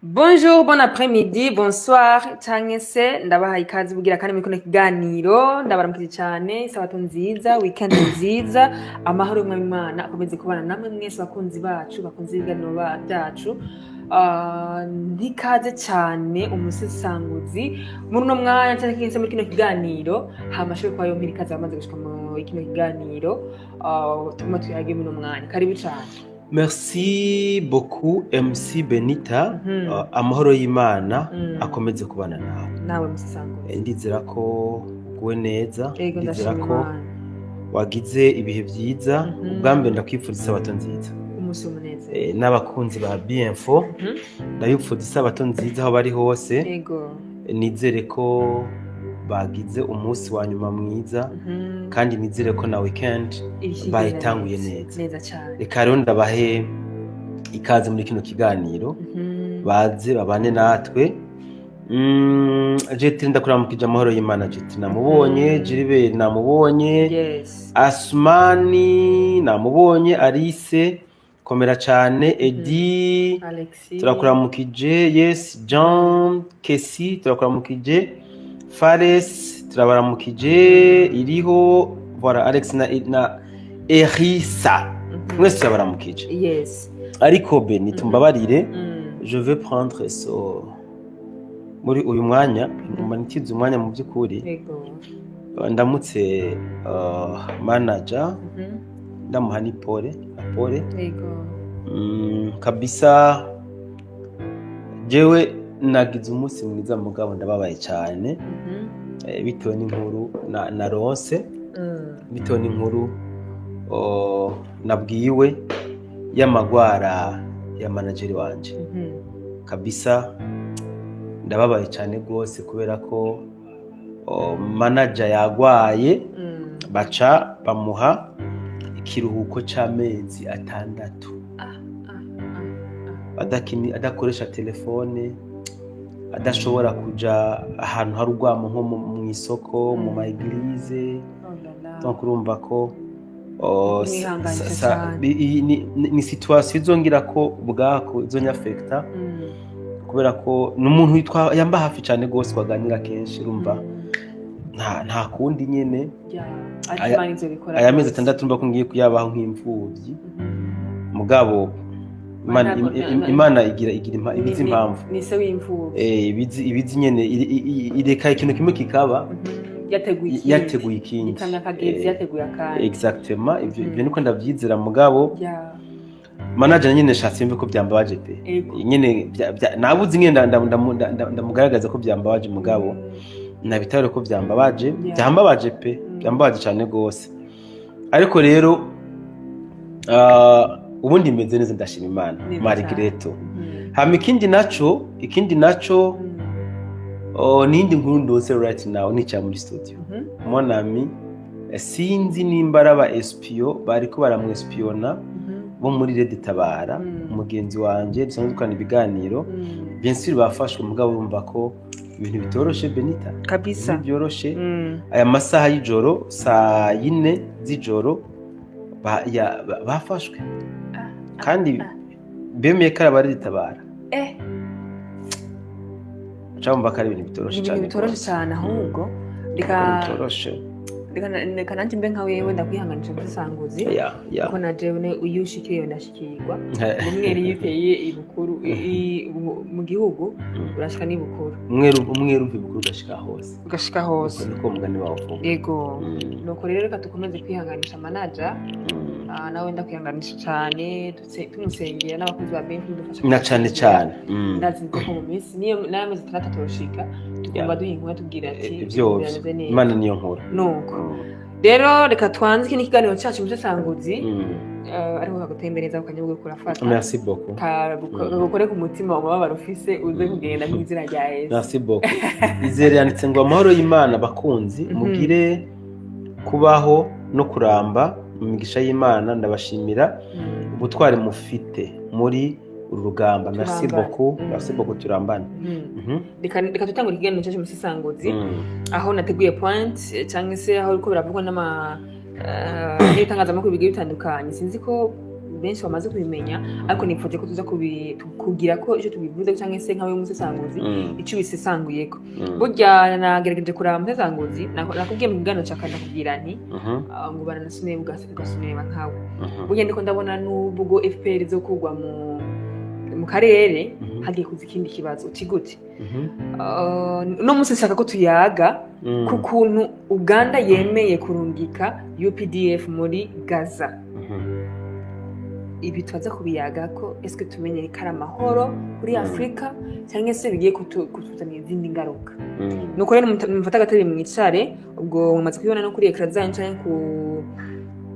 Bonjour, bon après-midi, bonsoir, canke se ndabahaye ikaze bugira kandi muri kino kiganiro ndabaramukije cyane isabato nziza weekend nziza amahoro y'Imana akomeze kubana namwe mwese bakunzi bacu bakunze ibiganiro byacu ntikaze cyane umusesanguzi muri uno mwanya cyane kinse muri kino kiganiro hamashe kwa yo mpirikaze bamaze gushika mu kino kiganiro tuma tuyage muri uno mwanya karibu cyane. Merci beaucoup MC Benita. Amahoro y'Imana akomeze kubana nawe musesanguzi. Ndizera ko uguwe neza, ndizera ko Imana. wagize ibihe byiza. Ubwambere ndakwifuriza isabato nziza. Umunsi w'umunezero. N'abakunzi ba Bienfo ndabifuriza isabato nziza aho bari hose. Yego. Nizere ko bagize umunsi wa nyuma mwiza kandi nizere ko na weekend bayitanguye neza cyane. Reka rero ndabahe ikaze muri kino kiganiro baze babane natwe. Jetri ndakuramukije amahoro y'Imana. Jetri namubonye, Jiribe namubonye, Yes. Asmani namubonye, Alice komera cyane, Edi Alexis. turakuramukije, Yes John Kesi turakuramukije, Fares turabaramukije, iriho voilà Alex na Erisa mwese turabaramukije. Yes. Ariko Beni tumbabarire, je vais prendre muri uyu mwanya ntikize umwanya mu by'ukuri. Yego. Ndamutse manager ndamuha ni Pole. Yego. Kabisa jewe nagize umunsi mwiza mugabo ndababaye cyane bitewe n'inkuru na ronse, bitewe n'inkuru nabwiwe y'amagwara ya manageri wanje. Kabisa ndababaye cyane rwose kubera ko manager yagwaye baca bamuha ikiruhuko cy'amezi 6 adakoresha telefone, adashobora kuja ahantu hari urwamo nko mu isoko, mu maeglize. Donc urumva ko ni situation izongira ko bwako izonyafecta kubera ko n'umuntu witwa yamba hafi cyane gose twaganira kenshi. Urumva nta kundi nyene aya mezi 6 mba ko ngiye kuyabaho nk'imfuvyi mugabo Imana igira ibizi impamvu. Ni se w'imfuvyi. Ibizi nyene ireka ikintu kimwe kikaba yateguye ikindi. Ikamyakagezi yateguye akandi. Exactement. Ibyo niko ndavyizera mugabo. Manager nyene shatse mve ko byambabaje pe. Nyene nabuzi nyene ndamugaragaza ko byambabaje mugabo nabitare ko byambabaje pe. Byambabaje cyane gose. Ariko rero ubundi meze neza ndashima Imana Margreto. Hama ikindi naco nindi nkuru ndose right now nica muri studio. Mon ami sinzi nimbara aba espio bariko baramwespiona bo muri Red Tabara umugenzi wanje dusanzwe dukana ibiganiro. Bien sûr bafashwe mugabo urumva ko ibintu bitoroshe Benita kabisa byoroshe. Aya masaha y'ijoro saa 4 z'ijoro bafashwe kandi bemeye ko Red Tabara. Cyangwa bakari ibintu bitoroshe cyane. Bitoroshe cyane ahubwo reka nanjye mbe nka wewe ndakwihanganisha musesanguzi kuko na jewe uyushikiriye ndashikirwa. Umwere yiteye ibukuru mu gihugu urashika n'ibukuru. Umweru ibukuru ugashika hose niko mugani wawe. Yego. Nuko rero reka dukomeze kwihanganisha manager nawe ndakwihanganisha cyane tumusengera n'abakozi ba Benfi dufasha na cyane. Ndazi ko mu minsi niyo n'amezi 6 turoshika tukumva duhinkwa tubwira ati ibyo Imana niyo nkuru. Nuko rero reka twanze iki kiganiro cyacu musesanguzi ariko kagutembereza ukanyabwo kurafata. Merci beaucoup. Gukore ku mutima wamabara ufise uze kugenda nk'izina rya Yesu. Merci beaucoup. Izere yanditse ngo amahoro y'Imana bakunzi mugire kubaho no kuramba mu migisha y'Imana. Ndabashimira ubutwari mufite muri uru rugamba. Merci beaucoup turambana. Reka tutangura ikiganiro cyacu musesanguzi aho nateguye point cyangwa se aho uko biravugwa n'itangazamakuru bigiye bitandukanye. Sinzi ko benshi bamaze kubimenya ariko nipfuze ko tuza kugira ko icyo tubivuze cyangwa se nkawe umusesanguzi icyo bisesanguyeko burya nagerageje kuraba umusesanguzi nakubwiye mu kiganiro cyakanda kubwira nti ngo baranasubiye ugasubira nkawe burya ndiko ndabona n'ubwo FPR zo kugwa mu karere hagiye kuza ikindi kibazo utigute no munsi nshaka ko tuyaga ku kuntu Uganda yemeye kurungika UPDF muri Gaza ibi twaza kubiyaga ko eske tumenye ko ari amahoro kuri Afrika cyangwa se bigiye kutuzanira izindi ngaruka nuko rero mufata gatari mu icare ubwo mumaze kubibona no kuri ekran zanyu cyangwa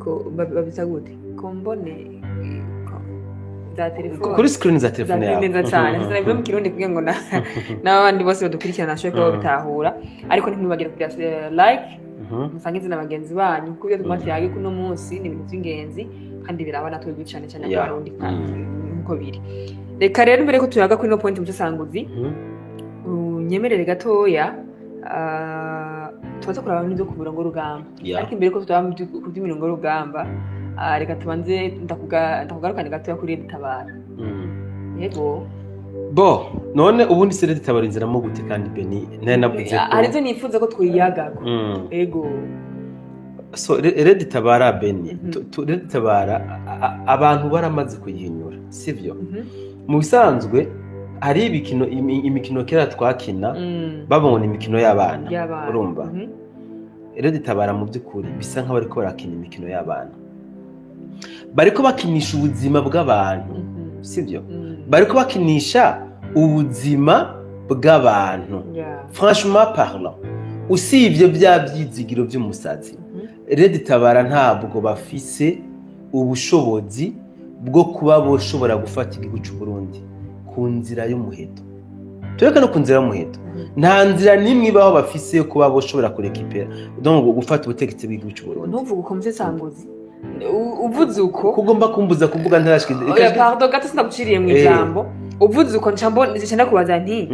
ku babita gute kombone kuri screen za telefone yawe neza cyane sinabyo mu kirundi kugira ngo n'abandi bose badukurikirana nashoye ko bitahura ariko ntimwibagire kugira like musangize n'abagenzi banyu kuko iyo tumatiyaga kuno munsi ni ibintu by'ingenzi kandi birabana twebwe cyane cyane abarundi nkuko biri reka rero mbere ko tuyaga kuri no point musesanguzi unyemerere gatoya tubaza kuraba n'ibyo ku mirongo rugamba ariko imbere ko tutaba ku by'imirongo rugamba reka tubanze ndakugarukane gatoya kuri Tabara yego bo none ubundi se Tabara inziramo gute kandi Beni navuze ko arizo nifuza ko twiyagako yego so Tabara Beni Tabara abantu baramaze kuyinyura sivyo mu bisanzwe hari imikino kera twakina babona imikino y'abana urumva Tabara mu by'ukuri bisa nk'abari ko barakina imikino y'abana bariko bakinisha ubuzima bw'abantu sivyo bariko bakinisha ubuzima bw'abantu franchement parlant usibye bya byizigiro by'umusazi Tabara ntabwo bafise ubushobozi bwo kuba boshobora gufata igihugu cy'u Burundi ku nzira y'umuheto tureka no ku nzira y'umuheto nta nzira nimwe ibaho bafise yo kuba boshobora kurekipera donc gufata ubutegetsi bw'igihugu cy'u Burundi ntuvuga uko musesanguzi uvuze uko kugomba kumbuza kuvuga ntarashikije oya pardon gato sinaguciriye mu ijambo uvuze uko ncambo ndishaka kubaza nti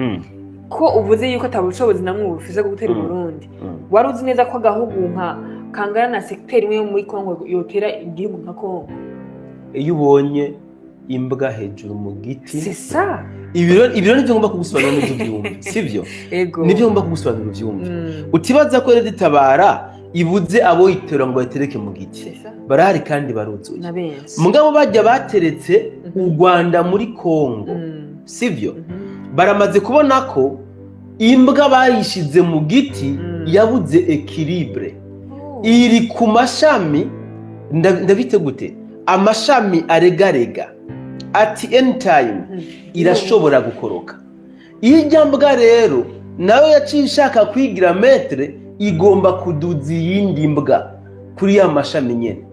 ko uvuze yuko atabushobozi namwe bufise bwo gutera Burundi wari uzi neza ko agahugu nka kangana na secteur imwe muri Kongo yotera igihugu nka Kongo iyo ubonye imbwa hejuru mu giti c'est ça ibiro nivyo ngomba kugusobanura n'ibyo byumva sivyo nivyo ngomba kugusobanura byumva utibaza ko Tabara ibuze abo itera ngo batereke mu giti barahari kandi baruzuye mugabo bajya bateretse u Rwanda muri Kongo sivyo baramaze kubona ko imbwa bayishize mu giti yabuze equilibre iri ku mashami ndabite gute amashami aregarega at any time irashobora gukoroka iyo mbwa rero nawe yaciye ishaka kwigira metre igomba kuduza iyindi mbwa kuri ya mashami nyene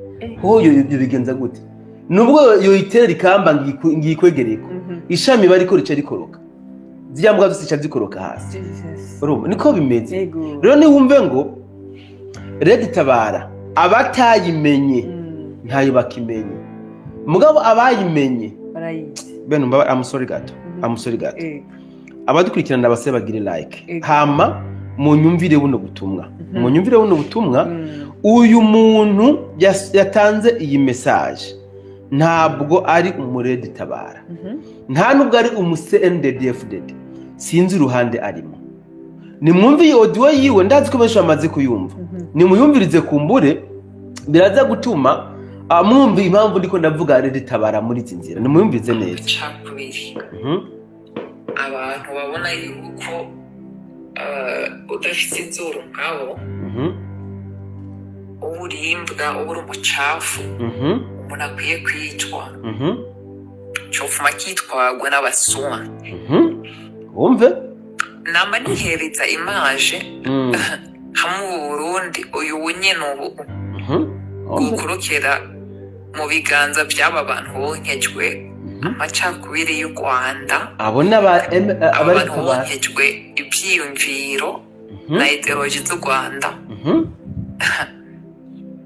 hoyo ibyo bigenza gute nubwo yoyitera ikamba ngikwegereko ishami bariko rica rikoroka zya mbwa zose zikoroka hasi urumva niko bimeze rero ni wumve ngo Tabara abatayimenye ntayo bakimenye mugabo abayimenye bene mbaba amusori gato abadukurikirana abase bagire like hama munyumvire buno butumwa uyu muntu yatanze iyi message ntabwo ari umuredi Tabara nta nubwo ari umuCNDD-FDD sinzi uruhande arimo nimwumve iyo audio yiwe ndazi ko benshi bamaze kuyumva nimuyumvirize kumbure biraza gutuma mwumva impamvu ndiko ndavuga Tabara muri izi nzira nimuyumvirize neza abantu babona yuko udafite inzuru nkabo uburimbwa uburi umucafu umuntu akwiye kwicwa cyofuma kitwagwa n'abasuma wumve namba nihereza imaje hamwe Burundi uyu nyene ubu gukurukira mu biganza by'aba bantu bonkejwe amacakubiri y'u Rwanda abona abantu bonkejwe ibyiyumviro na ideology z'u Rwanda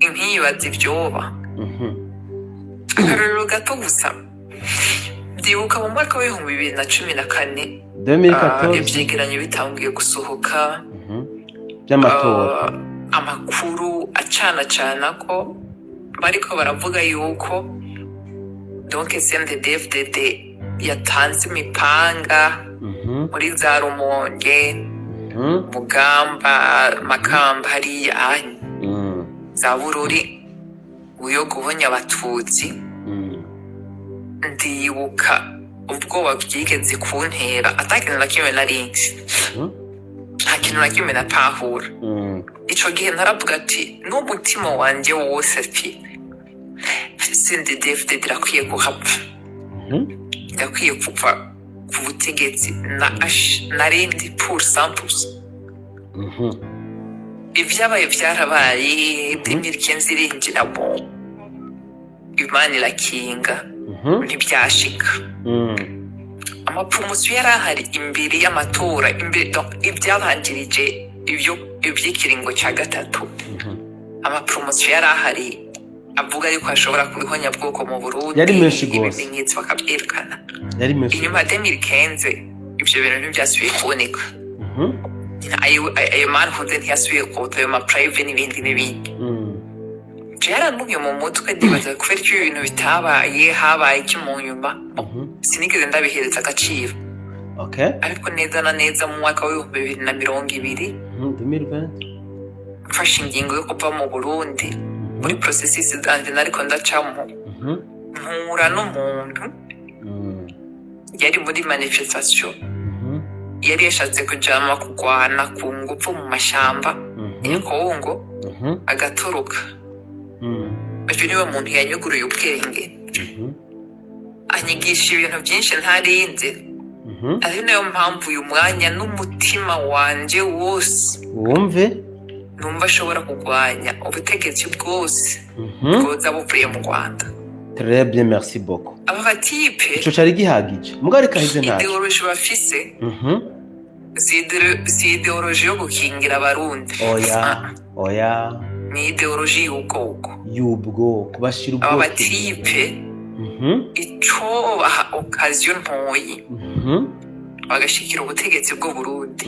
inkibaza ibyoba akarero gato gusa ndibuka mu mwaka w'ibihumbi 2014 ibyegeranyo bitangiye gusohoka by'amatora amakuru acana ko bariko baravuga yuko donc CNDD-FDD yatanze imipanga muri za Rumonge, Mugamba, Makamba hariya za Bururi uyo guhonya abatutsi. Ndibuka ubwoba bwigeze kuntera atakintu na kimwe narinzi, nta kintu na kimwe natahura. Ico gihe naravuga ati n'umutima wanje wose ati CNDD-FDD irakwiye kuhapfa, irakwiye kuva ku butegetsi. Narindi pour 100%. Ibyabaye byarabaye, 2015 irinjiramo, Imana irakinga, ntibyashika. Amapromosiyo yari ahari imbere y'amatora, ibyabanjirije iby'ikiringo cya gatatu. Amapromosiyo yari ahari avuga yuko ashobora kubihonya bwoko mu Burundi, yari menshi gose, ibimenyetso bakabyerekana. yari menshi. Inyuma ya 2015 ibyo bintu ntibyasubiye kuboneka. Ayo manhuze ntiyasubiye kuba ayo maprive n'ibindi. Yaranumye mu mutwe ndibaza kubera ko ibintu bitabaye, habaye iki mu nyuma, sinigeze ndabihereza agaciro. Ariko neza na neza mu mwaka wa 2020 mfashe ingingo yo kuva mu Burundi muri processes zanje nariko ndacamo, mpura n'umuntu yari muri manifestation, yari yashatse kujama kugwana ku ngufu mu mashamba ya Kongo, agatoroka. Uyu niwe muntu yanyuguruye ubwenge, anyigisha ibintu byinshi ntarinze. Ari nayo mpamvu uyu mwanya n'umutima wanje wose wumve numva ashobora kugwanya ubutegetsi bwose bwoza buvuye mu Rwanda. Très bien, merci beaucoup. Aba batipe ico cari gihagije mugari kahize ntaco ideology bafise, si ideology yo gukingira abarundi. Oya ni ideology y'ubwoko bashira ubwoko. Aba batipe ico baha occasion ntoyi bagashikira ubutegetsi bwo Burundi,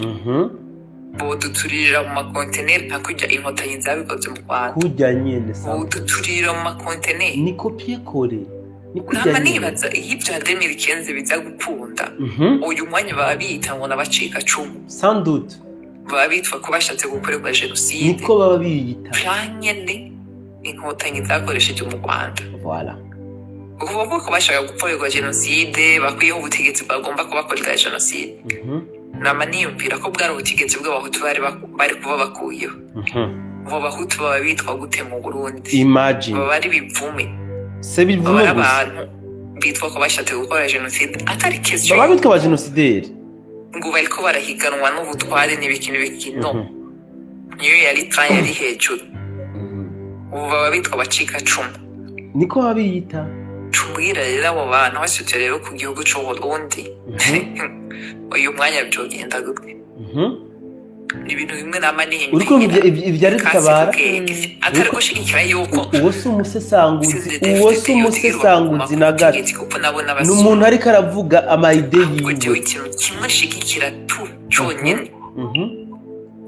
boduturira mu makonteneri nka kujya inkotanyi zabikoze mu Rwanda, kujya nyene boduturira mu makonteneri ni kopie kore, ni kujya nyene. Nibaza ibyo 2015 biza gukunda, uyu mwanya baba bita ngo nabacika cumu, sans doute baba bitwa ko bashatse gukorerwa genocide, niko baba biyita planyene inkotanyi zakoresheje mu Rwanda. Voilà, uvuga ko bashaka gukorerwa genocide, bakwiyeho ubutegetsi bagomba kubakorera genocide. Nama niyumvira ko bwari ubutegetsi bw'abahutu bari kuba bakuyeho. Abo bahutu baba bitwa gute mu Burundi? Imagine baba ari bivume, se bivume gusa, abantu bitwa ko bashatse gukora genocide atari kesyo, baba bitwa ba genocideri ngo bariko barahiganwa n'ubutware n'ibikino. Niyo yari plan yari hejuru. Ubu baba bitwa bacika cumu, niko babiyita. Tumbwira rero abo bantu basutse rero ku gihugu cy'u Burundi, uyu mwanya byogenda gute? Ibintu bimwe nama n'ibindi uriko ibyo ari gutabara atari gushigikira yuko uwo si umusesanguzi na gato, n'umuntu ariko aravuga amayide yiwe. Ikintu kimwe shigikira cyonyine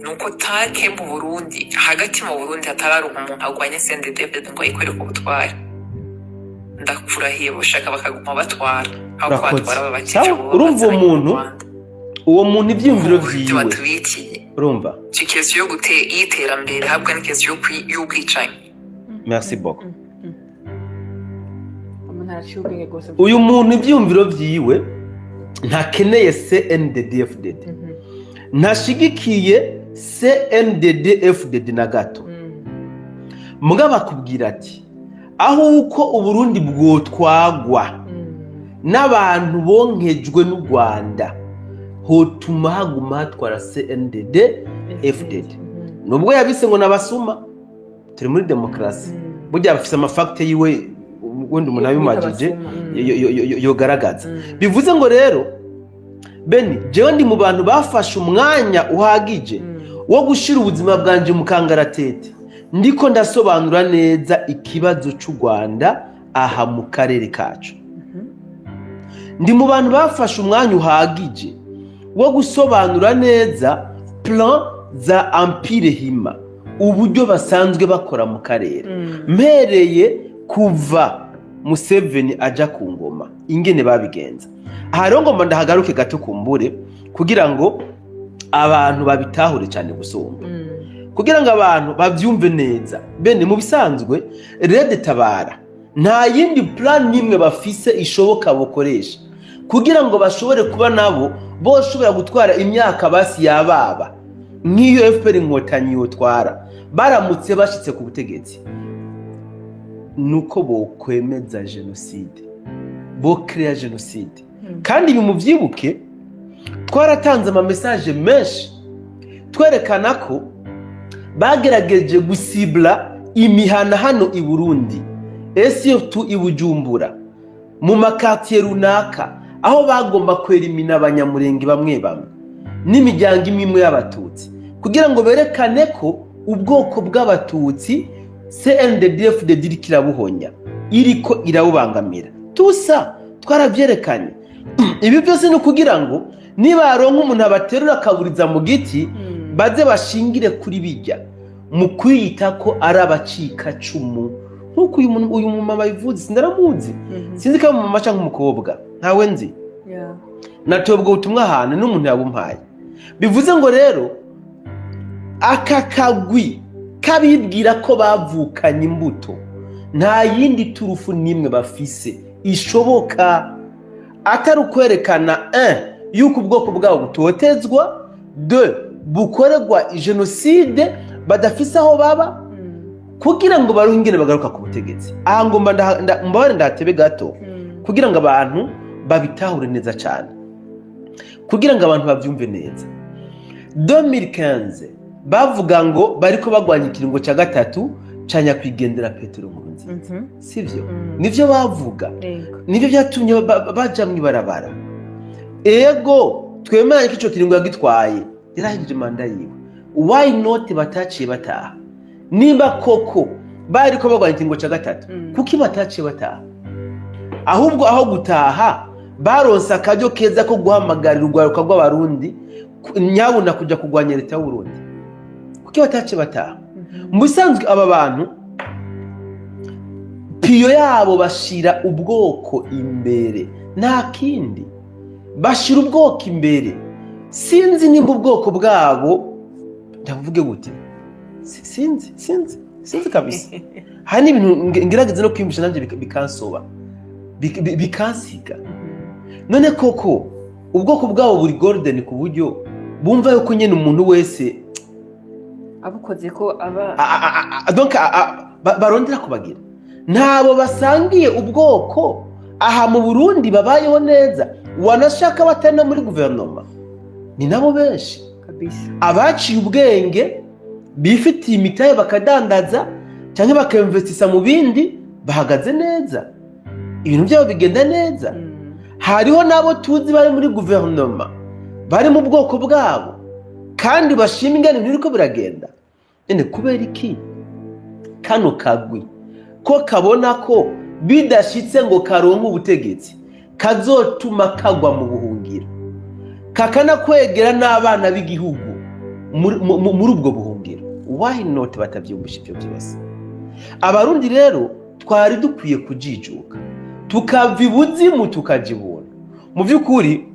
nuko take mu Burundi, hagati mu Burundi hatararuka umuntu agwanya CNDD-FDD ngo yikorere ku butware. Ndakurahiye bashaka bakaguma batwara aho kwatwara babakije. Urumva uwo muntu ibyumviro vyiwe, urumva ikesi yo iterambere habwa n'ikesi yo kwicanya. Merci beaucoup. Uyu muntu ibyumviro vyiwe ntakeneye CNDD-FDD, ntashigikiye CNDD-FDD na gato. Mugabo akubwira ati aho uko Uburundi bwotwagwa n'abantu bonkejwe n'u Rwanda, hotuma haguma hatwara CNDD-FDD. Nubwo yabise ngo nabasuma, turi muri demokarasi, burya bafise amafakte yiwe wenda umuntu abimagije yogaragaza. Bivuze ngo rero Beni, jewe ndi mu bantu bafashe umwanya uhagije wo gushira ubuzima bwanje mu kangaratete, ndiko ndasobanura neza ikibazo cy'u Rwanda aha mu karere kacu. Ndi mu bantu bafashe umwanya uhagije wo gusobanura neza plan za Empire Hima, uburyo basanzwe bakora mu karere, mpereye kuva Museveni aja ku ngoma ingene babigenza. Aha rero ngomba ndahagaruke gato kumbure kugira ngo abantu babitahure cyane gusumba, kugira ngo abantu bavyumve neza. Bene mu bisanzwe Red Tabara nta yindi plan nimwe bafise ishoboka bokoresha kugira ngo bashobore kuba nabo boshobora gutwara imyaka basi yababa nk'iyo FPR Inkotanyi yotwara baramutse bashitse ku butegetsi. Nuko bokwemeza genocide, bo créer genocide. Kandi ibi muvyibuke twaratanze ama message menshi twerekana ko bagerageje gusibla imihana hano i Burundi, surtout i Bujumbura, mu makatiye runaka aho bagomba kwerimina abanyamurenge bamwe bamwe n'imiryango imwe y'abatutsi kugira ngo berekane ko ubwoko bw'abatutsi CNDD-FDD irikirabuhonya iriko irabubangamira. Tusa twaravyerekanye. Ibi byose ni kugira ngo nibaronka umuntu abaterura akaburiza mu giti baze bashingire kuri bijya mu kwiyita ko ari abacika cumu. Nkuko uyu mumama bivuze sindaramuzi, sinzi ko mu mama canke umukobwa ntawe nzi, natobwo ubutumwa ahantu n'umuntu yabumpaye. Bivuze ngo rero aka kagwi kabibwira ko bavukanye imbuto nta yindi turufu nimwe bafise ishoboka atari ukwerekana yuko ubwoko bwabo butotezwa, 2 bukorerwa genocide badafise aho baba kugira ngo baruhe ingene bagaruka ku butegetsi. Aha ngomba mbabare ndatebe gato kugira ngo abantu babitahure neza cyane, kugira ngo abantu bavyumve neza. 2015 bavuga ngo bariko bagwanya ikiringo cya gatatu ca nyakwigendera Petero Nkurunziza, sivyo? Nivyo bavuga, nivyo byatumye baja mwibarabara. Ego twemeranye ko ico kiringo yagitwaye yarahije manda yiwe, why not bataciye bataha? Nimba koko bariko bagwanya ikiringo cya gatatu kuki bataciye bataha? Ahubwo aho gutaha baronse akaryo keza ko guhamagarira urwaruka rw'abarundi nyabuna kuja kugwanya leta y'u Burundi. Kuki bataciye bataha? Mu bisanzwe aba bantu piyo yabo bashira ubwoko imbere, nta kindi bashira ubwoko imbere. Sinzi nimba ubwoko bwabo ndavuge gute, sinzi kabisa. Hani ibintu ngerageze no kwimbisha nanje bikansoba bikansiga. None koko ubwoko bwabo buri golden ku buryo bumva yuko nyene umuntu wese abukoze ko aba donc barondera kubagira. Ntabo basangiye ubwoko aha mu Burundi babayeho neza, wanashaka batana muri guverinoma ni nabo benshi kabisa. Abaciye ubwenge bifitiye imitahe bakadandaza cyangwa bakinvestisa mu bindi bahagaze neza, ibintu byabo bigenda neza. Hariho nabo tuzi bari muri guverinoma bari mu bwoko bwabo kandi bashima ingene biriko biragenda. Ene kubera iki kano kagwi ko kabona ko bidashitse ngo karonke ubutegetsi kazotuma kagwa mu buhungiro, kakana kwegera n'abana b'igihugu muri ubwo buhungiro? Why not batavyumbisha ivyo byose? Abarundi rero twari dukwiye kujijuka tukava ibuzimu tukajibona. Mu by'ukuri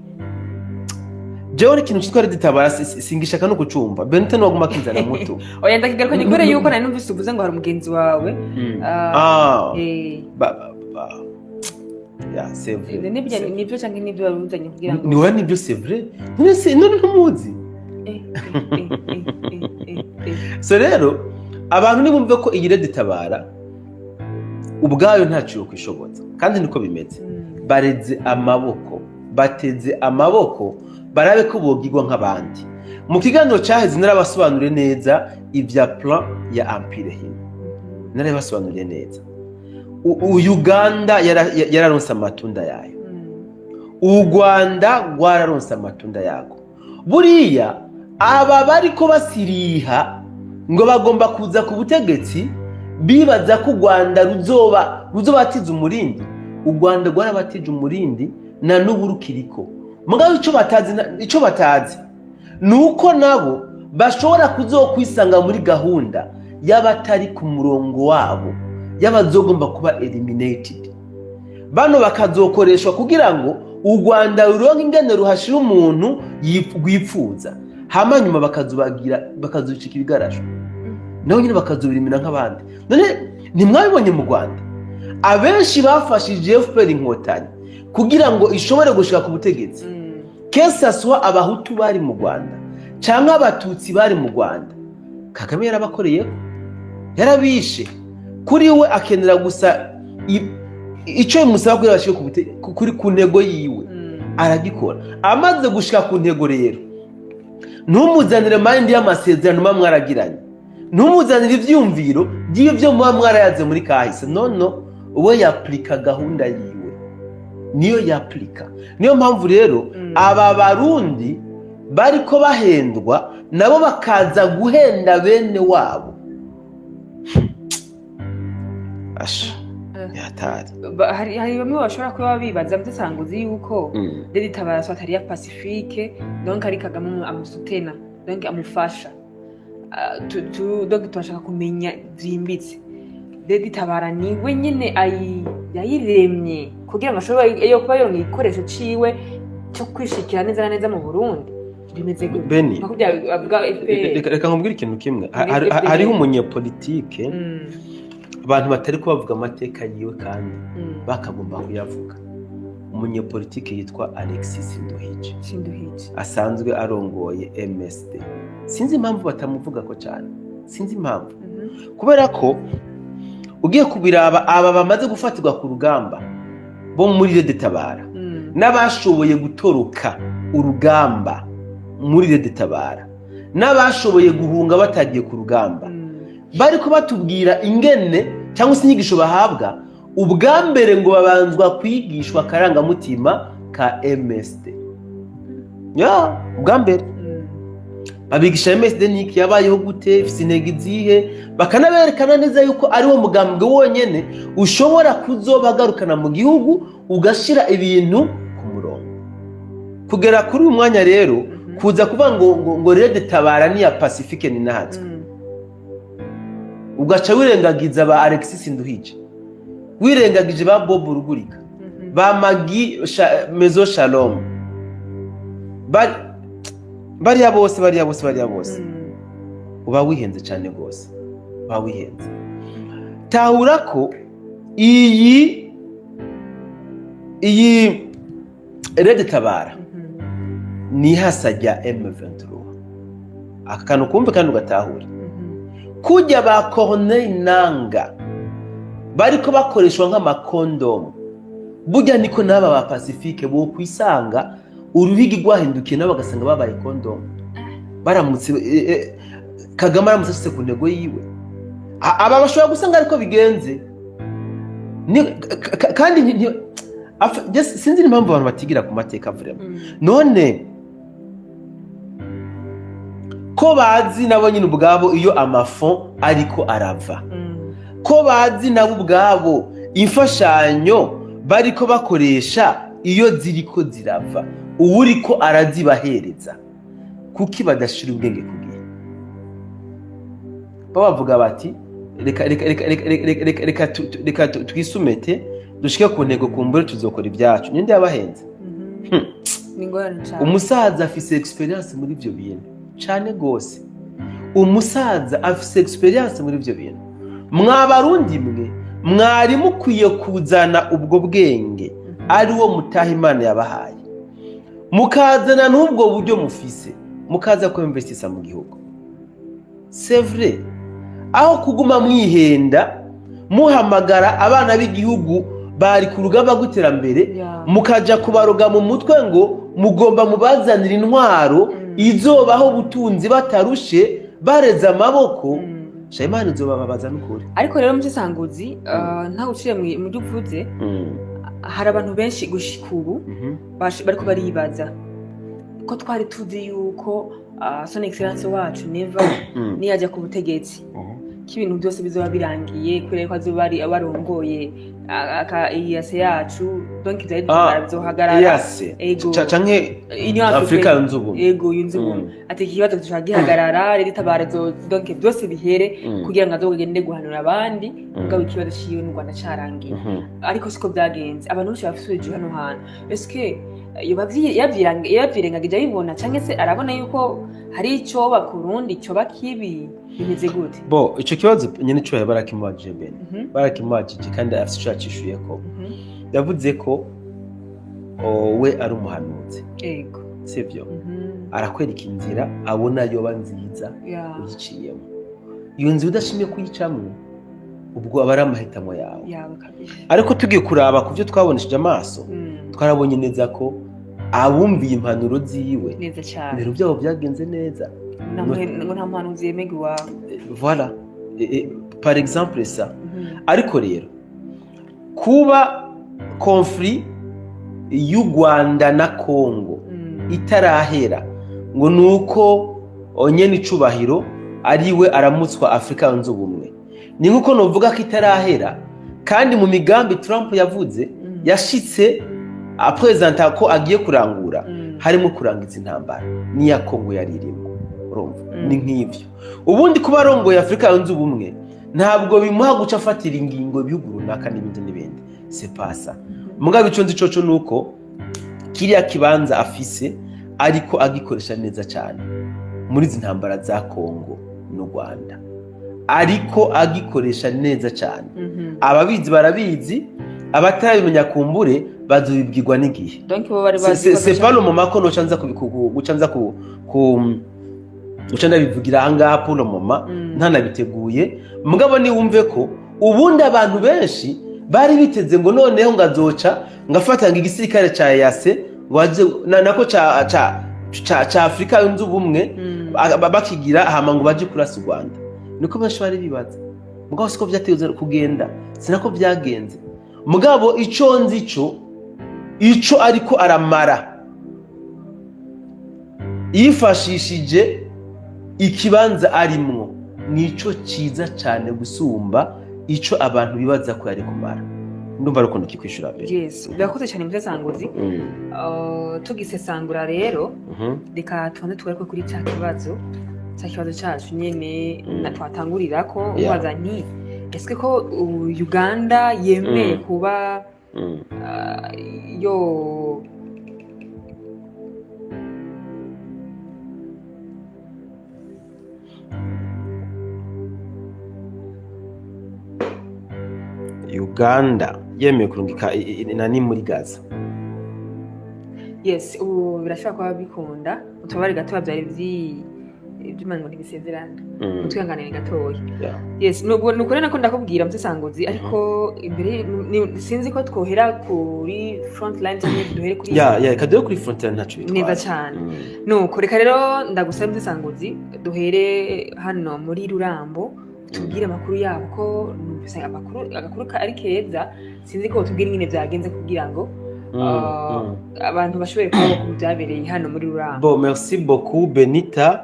jewe ikintu cyitwa Red Tabara singishaka no kucumva Benito no guma kinzana muto. Oya ndakigaruka nyikore yuko nari numvise uvuze ngo hari umugenzi wawe ya c'est vrai. Nibyo cyangwa nibyo waruzanye kugira ngo ni wani nibyo c'est vrai. None ntumuzi. So rero abantu nibumve ko iyi Red Tabara ubwayo ntacyo kwishobotsa kandi niko bimeze. Bareze amaboko, bateze amaboko barabe ko bogirwa nk'abandi. Mu kiganiro cyaheze narabasobanuriye neza ibya plan ya Empire hino, narabasobanuriye neza. Uganda yararonse amatunda yayo, u Rwanda rwararonse amatunda yako. Buriya aba bariko basiriha ngo bagomba kuza ku butegetsi bibaza ko u Rwanda ruzobatiza umurindi. U Rwanda rwarabatije umurindi na n'ubu rukiriko. Mugabo ico batazi nuko nabo bashobora kuzokwisanga muri gahunda y'abatari ku murongo wabo, y'abazogomba kuba eliminated. bano bakazokoreshwa kugira ngo u Rwanda ruronke ingene ruhashira umuntu rwipfuza hama nyuma bakazocika ibigarasho naho nyine bakazobirimira nk'abandi. None ntimwabibonye mu Rwanda abenshi bafashije FPR inkotanyi kugira ngo ishobore gushika ku butegetsi kese aswa abahutu bari mu Rwanda cyangwa abatutsi bari mu Rwanda Kagame yarabakoreye yarabishe kuri we akenera gusa icyo bimusaba kugira bashike ku ntego yiwe aragikora. Amaze gushika ku ntego rero ntumuzanire mind y'amasezerano muba mwaragiranye, ntumuzanire ivyumviro by'ibyo muba mwarayaze muri kahise. Nono uwe yaplika gahunda yiwe niyo yaplika. Niyo mpamvu rero aba Barundi bariko bahendwa nabo bakaza guhenda bene wabo. Asha yatari hari bamwe bashobora kuba bibaza mutasanguzi yuko Lady Tabara atari ya Pacifique donc ari Kagame amusutena donc amufasha donc turashaka kumenya byimbitse Lady Tabara niwe nyine yayiremye kugira ngo ashobore yo kuba yonye ikoresho ciwe cyo kwishikira neza neza mu Burundi bimeze gute Beni reka nkubwire ikintu kimwe. Hariho umunyepolitike abantu batari ko bavuga amateka yiwe kandi bakagomba kuyavuga. Umunyepolitike yitwa Alexis Nduhije asanzwe arongoye MSD. Sinzi impamvu batamuvuga ko cyane, sinzi impamvu kubera ko ugiye kubiraba aba bamaze gufatirwa ku rugamba bo muri Lady Tabara n'abashoboye gutoroka urugamba muri Lady Tabara n'abashoboye guhunga batagiye ku rugamba bari ko batubwira ingene cyangwa se inyigisho bahabwa ubwa mbere ngo babanzwa kwigishwa akarangamutima ka MSD. Ubwa mbere babigisha MSD niki yabayeho gute, ifite intego izihe, bakanaberekana neza yuko ari wo mugambwe wonyene ushobora kuzobagarukana mu gihugu ugashira ibintu ku murongo. Kugera kuri uyu mwanya rero kuza kuvuga ngo Lady Tabara ni ya Pacifique ni nahatwe ugaca wirengagiza ba Alexis Nduhije, wirengagije ba Bob Rugurika, ba Magi Mezo Shalom, bariya bose uba wihenze cyane rwose, uba wihenze. Tahura ko iyi Lady Tabara ni hasajya M23. Akantu kumve kandi ugatahura kujya ba Corneille Nanga bariko bakoreshwa nk'amakondomu burya niko n'aba ba Pacifique bo kwisanga uruhigi rwahindukiye nabo bagasanga babaye kondomu baramutse Kagame aramutse ku ntego yiwe. Aba bashobora gusanga ariko bigenze kandi sinzi impamvu abantu batigira ku mateka vraiment. None ko bazi nabo nyine ubwabo iyo amafon ariko arava, ko bazi nabo ubwabo imfashanyo bariko bakoresha iyo ziriko zirava uwuriko arazibahereza, kuki badashira ubwenge kugiye bavuga bati reka twisumete dushike ku ntego kumbure tuzokora ibyacu. Ninde yabahenze? Umusaza afise experience muri ibyo bintu cyane gose. Umusaza afise experience muri ibyo bintu. Mwabarundi mwe mwari mukwiye kuzana ubwo bwenge ari wo mutaha Imana yabahaye, mukazana n'ubwo buryo mufise, mukaza ko investisa mu gihugu. C'est vrai, aho kuguma mwihenda muhamagara abana b'igihugu bari ku rugamba guterambere mukaja kubaroga mu mutwe ngo mugomba mubazanira intwaro izobaho butunzi batarushe bareza amaboko. Shayimana izobababaza n'ukuri. Ariko rero musanguzi nta uciye mu byuvuze hari abantu benshi gushika ubu bariko baribaza ko twari tuzi yuko son excellence wacu Neva niyajya ku butegetsi k'ibintu byose bizoba birangiye kubera ko azoba ari abarongoye iyase yacu donc ibyo bizohagarara canke Afrika yunze ubumwe ego yunze ubumwe ati ikibazo dushaka gihagarara rero itabara donc byose bihere kugira ngo azogende guhanura abandi mugabo ikibazo ciwe n'u Rwanda carangiye ariko siko byagenze abantu bose bafite hano hantu eske yavyirengagije abibona canke se arabona yuko hari ico bakurundi cyo bakibi bimeze gute bo ico kibazo nyene cyo barakimwajije bene barakimwajije kandi afite ico yacishuye ko yavuze ko we ari umuhanuzi yego sivyo arakwereka inzira abona yoba nziza uyiciyemo iyo nzira udashimye kuyicamwo ubwo aba ari amahitamo yawe ariko tugiye kuraba ku byo twabonesheje amaso twarabonye neza ko abumviye impanuro ziwe neza cyane ibintu byabo byagenze neza ngo nta mpanuzi yemega iwawe voilà par exemple ça ariko rero kuba conflit y'u Rwanda na Congo itarahera ngo nuko onyene icubahiro ariwe aramutswa Afrika yunze ubumwe ni nkuko novuga ko itarahera kandi mu migambi Trump yavuze yashitse apresenta ko agiye kurangura harimo kurangiza intambara niya Congo yaririmo urumva ni nk'ivyo ubundi kuba arongoye Afrika yunze ubumwe ntabwo bimuha guca afatira ingingo ibihugu runaka n'ibindi c'est pas ça mugabe ico nzi coco nuko kiriya kibanza afise ariko agikoresha neza cyane muri izi ntambara za Congo n'u Rwanda ariko agikoresha neza cyane ababizi barabizi abatarabimenya kumbure bazobibwirwa n'igihe donc bo bari bazi c'est pas le moment ko nocanza gucanza bivugira ahangaha pour le moment ntanabiteguye mugabo ni wumve ko ubundi abantu benshi bari biteze ngo noneho ngazoca ngafatanga igisirikare ca yase waje nako ca Afrika yunze ubumwe bakigira hama ngo baje kurasa u Rwanda niko benshi bari bibaza mugabo siko vyateze kugenda sinako byagenze mugabo ico nzi ico ariko aramara yifashishije ikibanza arimwo nico ciza cyane gusumba ico abantu bibaza ko yari kumara ndumva ariko ndikwishura mbere yes byakoze cyane musesanguzi tugisesangura rero reka tubanze tugaruke kuri cya kibazo cyacu nyene twatangurira ko ubaza nti ese ko Uganda yemeye kuba yo Uganda yemeye kurungika nani muri Gaza yes birashobora kuba bikunda utubari gato byari by'umango ntibisezerana utwihanganire gatoya yes nukuri nako ndakubwira musesanguzi ariko imbere sinzi ko twohera kuri front line cyangwa duhere kuri kadoye kuri front line ntacu bitwa neza cyane nuko reka rero ndagusaba musesanguzi duhere hano muri Rurambo tubwire amakuru yabo ko numvise agakuru ari keza sinzi ko tubwire nyine byagenze kugira ngo abantu bashobore kuba ku byabereye hano muri Rurambo. Bon, merci beaucoup Benita.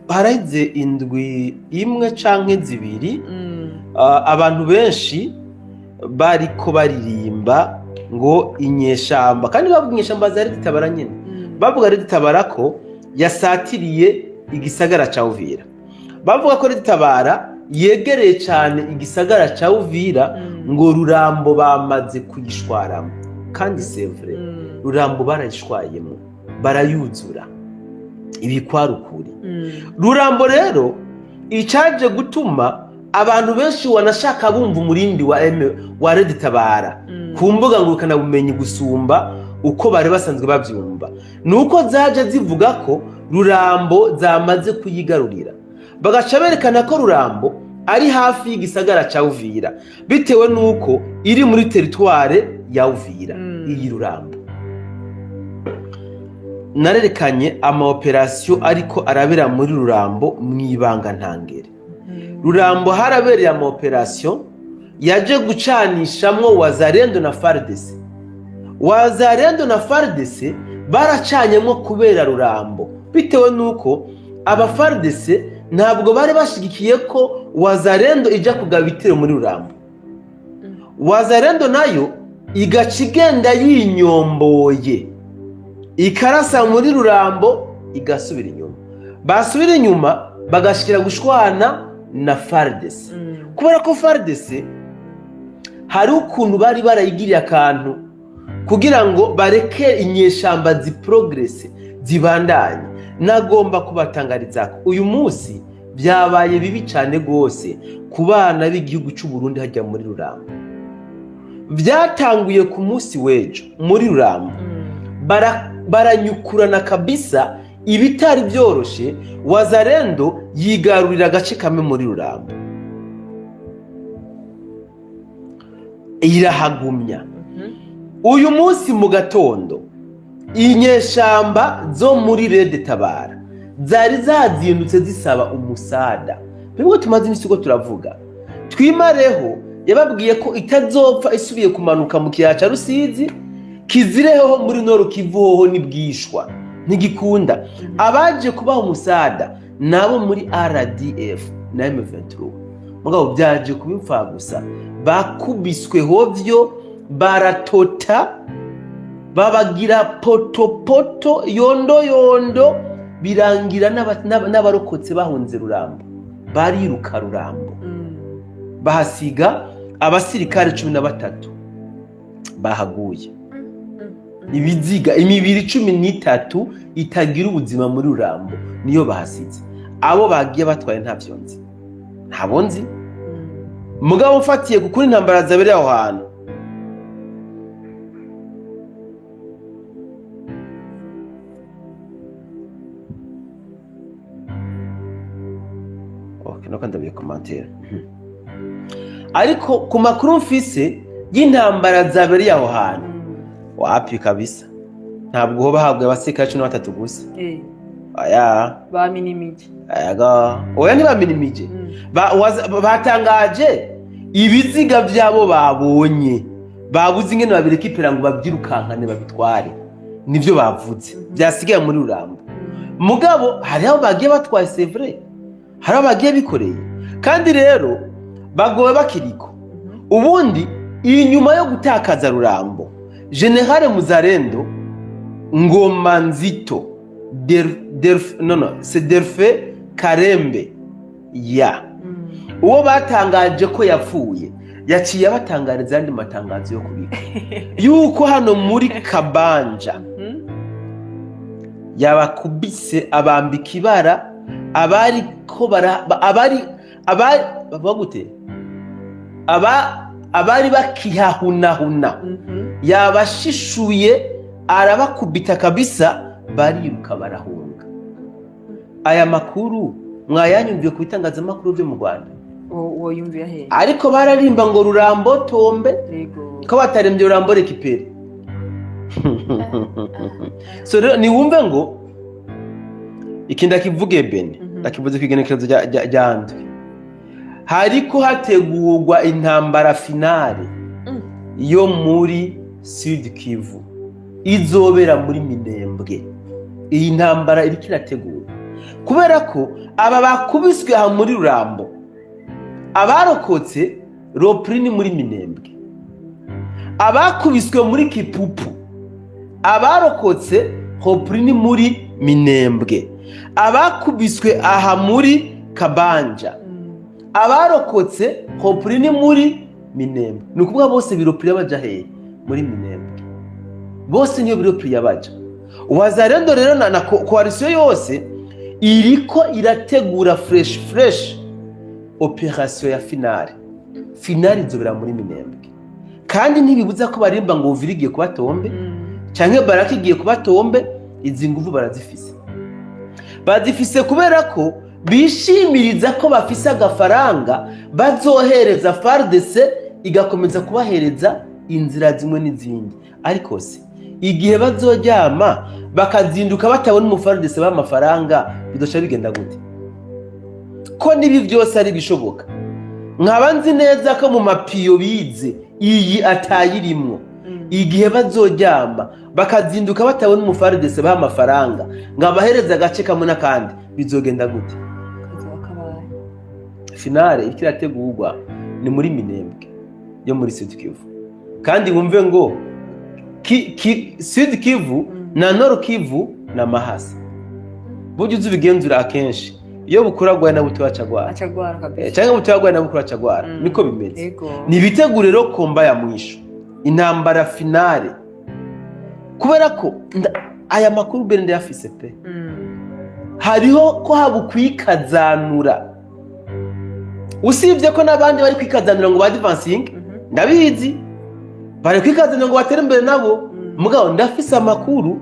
Haraize indwi imwe canke zibiri abantu benshi bariko baririmba ngo inyeshamba kandi bavuga inyeshamba za Red Tabara nyene bavuga Red Tabara ko yasatiriye igisagara ca Uvira bavuga ko Red Tabara yegereye cyane igisagara ca Uvira ngo Rurambo bamaze kuyishwaramo kandi c'est vrai Rurambo barayishwayemo barayuzura ibikwarukuri Rurambo rero icaje gutuma abantu benshi wanashaka bumva umurindi wa Red Tabara ku mbuga ngurukana bumenyi gusumba uko bari basanzwe bavyumva nuko zaje zivuga ko Rurambo zamaze kuyigarurira bagaca berekana ko Rurambo ari hafi y'igisagara ca Uvira bitewe nuko iri muri territoire ya Uvira iyi Rurambo narerekanye ama operation ariko arabera muri Rurambo mwibanga ntangere Rurambo harabereye ama operation yaje gucanishamwo Wazalendo na FARDC Wazalendo na FARDC baracanyemo kubera Rurambo bitewe nuko aba FARDC ntabwo bari bashigikiye ko Wazalendo ijya kugaba ibitero muri Rurambo. Wazalendo nayo igaca igenda yinyomboye ikarasa muri Rurambo igasubira inyuma. Basubira inyuma bagashikira gushwana na FARDC. Kubera ko FARDC hari ukuntu bari barayigiriye akantu kugira ngo bareke inyeshamba ziprogresse zibandanye. Nagomba kubatangariza ko uyu munsi byabaye bibi cyane gose ku bana b'igihugu cy'u Burundi hajya muri Rurambo. Byatanguye ku munsi w'ejo muri Rurambo baranyukurana kabisa, ibitari byoroshe. Wazalendo yigarurira agace kamwe muri Rurambo irahagumya. Uyu munsi mu gatondo inyeshamba zo muri Red Tabara zari zazindutse zisaba umusada. Bimwe tumaze imisigo turavuga Twimareho yababwiye ko itazopfa isubiye kumanuka mu kiyaya ca Rusizi, kizireho muri Nord Kivu hoho nibwishwa ntigikunda. Abaje kubaha umusada nabo muri RDF na M23, mugabo byaje kubipfa gusa. Bakubiswe hovyo, baratota, babagira poto yondo, birangira n'abarokotse bahunze Rurambo bariruka Rurambo. Bahasiga abasirikare 13 bahaguye, ibiziga imibiri 13 itagira ubuzima muri Rurambo niyo bahasize. Abo bagiye batwaye ntavyonzi, ntabonzi. Mugabo mfatiye kukuri intambara zabereye aho hantu, nuko ndabiye commentaire. Ariko ku makuru mfise y'intambara zabereye aho hantu, wapi kabisa, ntabwo hoba habwe abasirikare 13 gusa. Aya baminimije, ayaga oya ntibaminimije. Batangaje ibiziga byabo babonye, babuze ingene babirekipera ngo babyirukankane babitware. Nivyo bavuze byasigaye muri Rurambo. Mugabo hari aho bagiye batwaye, c'est vrai, hari aho bagiye bikoreye. Kandi rero bagowe bakiriko. Ubundi inyuma yo gutakaza Rurambo, General Muzalendo Ngoma Nzito c'est Delfe Karembe uwo batangaje ko yapfuye, yaciye abatangariza andi matangazo yo kubika yuko hano muri Kabanja yabakubise abambika ibara, abari ko abari bakihahunahuna, yabashishuye arabakubita kabisa, bariruka barahunga. Aya makuru mwayanyumviye ku bitangazamakuru byo mu Rwanda? Woyumviye he? Ariko bararimba ngo Rurambo tombe, ko batarembye Rurambo rekipere. So ni wumve ngo ikinda kivuge bene, ndakivuze kwigenekerezo rya ndwi. Hariko hategurwa intambara finale yo muri Sud Kivu izobera muri Minembwe. Iyi ntambara iriko irategura kubera ko aba bakubiswe aha muri Rurambo, abarokotse Roprini muri Minembwe, abakubiswe muri Kipupu, abarokotse Roprini muri Minembwe, abakubiswe aha muri Kabanja, abarokotse Roprini muri Minembwe. Nukuvuga bose biropira baja hehe? Muri Minembwe. Bose niyo biropira baja. Wazalendo rero na coalition yose iriko irategura fresh operation ya finale izobera muri Minembwe. Kandi ntibibuza ko barimba ngo uvirigiye kubatombe canke barakigiye kubatombe. Izi nguvu barazifise kubera ko bishimiriza ko bafise agafaranga bazohereza FARDC igakomeza kubahereza inzira zimwe n'izindi. Ariko se igihe bazoryama bakazinduka batabona umuFARDC b'amafaranga, bidosha bigenda gute? Ko nibi byose ari bishoboka. Nkaba nzi neza ko mu mapiyo bize iyi atayirimwo. Igihe bazoryama bakazinduka batabona umuFARDC b'amafaranga, ngabahereza agace kamwe n'akandi, bizogenda gute? finale ikirategurwa ni muri Minembwe yo muri Sud Kivu, kandi wumve ngo Sud Kivu na Nord Kivu na Mahasa buryo uzubigenzura akenshi iyo bukuragwa na buto acagwara kabisa cyangwa buto agwa na bukura acagwara niko bimeze. Ni bitegure rero komba ya mwisho intambara finale, kubera ko aya makuru bende ndayafise pe hariho ko habukwikazanura, usibye ko nabandi bari kwikazanura ngo advancing ndabizi bari kwikazanura ngo batere imbere nabo, mugabo ndafise amakuru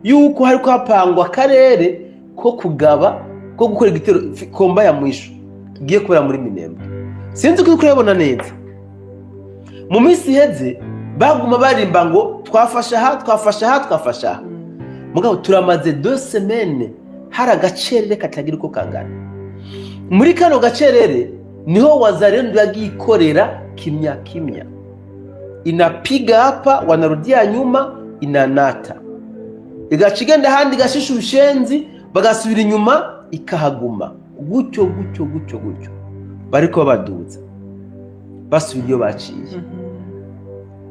yuko hari kwapangwa akarere ko kugaba ko gukora igitero komba ya mwisho giye kubera muri Minembwe. Sinzi uko kurabona neza mu minsi heze baguma barimba ngo twafasha mugabo turamaze 2 semaines hari agacerere katagira uko kangana. Muri kano gacerere niho Wazalendo yagikorera kimya inapiga hapa wanarudia nyuma inanata igacigenda handi gashisha ubushenzi bagasubira inyuma ikahaguma gutyo bariko baduza basubira iyo baciye.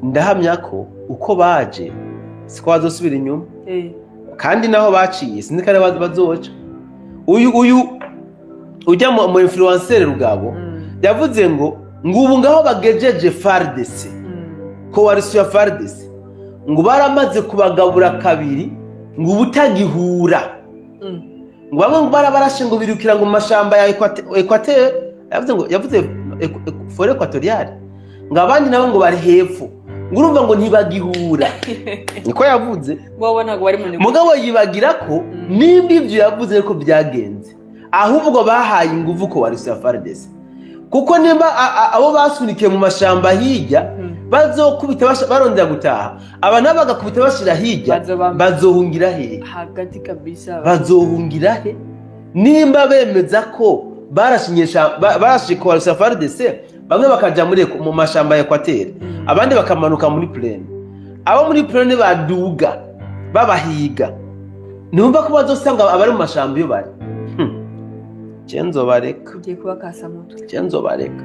Ndahamya ko uko baje siko bazosubira inyuma kandi naho baciye sinzi kare bazoca. Uyu ujya mu influencer Rugabo yavuze ngo ubu ngaho bagejeje FARDC ko warisuya FARDC ngo baramaze kubagabura kabiri ngo ubutagihura ngo bamwe ngo barabarashe ngo birukira ngo mashamba ya Equateur, yavuze fore equatoriale, ngo abandi nabo ngo bari hepfo ngo urumva ngo ntibagihura niko yavuze. Mugabo yibagira ko nimba ivyo yavuze ko byagenze ahubwo bahaye inguvu ko warisuya FARDC, kuko nimba abo basunikiye mu mashamba hirya bazokubita barondera gutaha aba nabagakubita bashira hirya bazohungira he hagati kabisa, bazohungira he nimba bemeza ko barashike kwa FARDC bamwe bakaja mu mashamba ya Equateur abandi bakamanuka muri plaine, abo muri plaine baduga babahiga numva ko bazosanga abari mu mashamba yo bari Chenzo bareka ugiye kubakasa mutwe Chenzo bareka.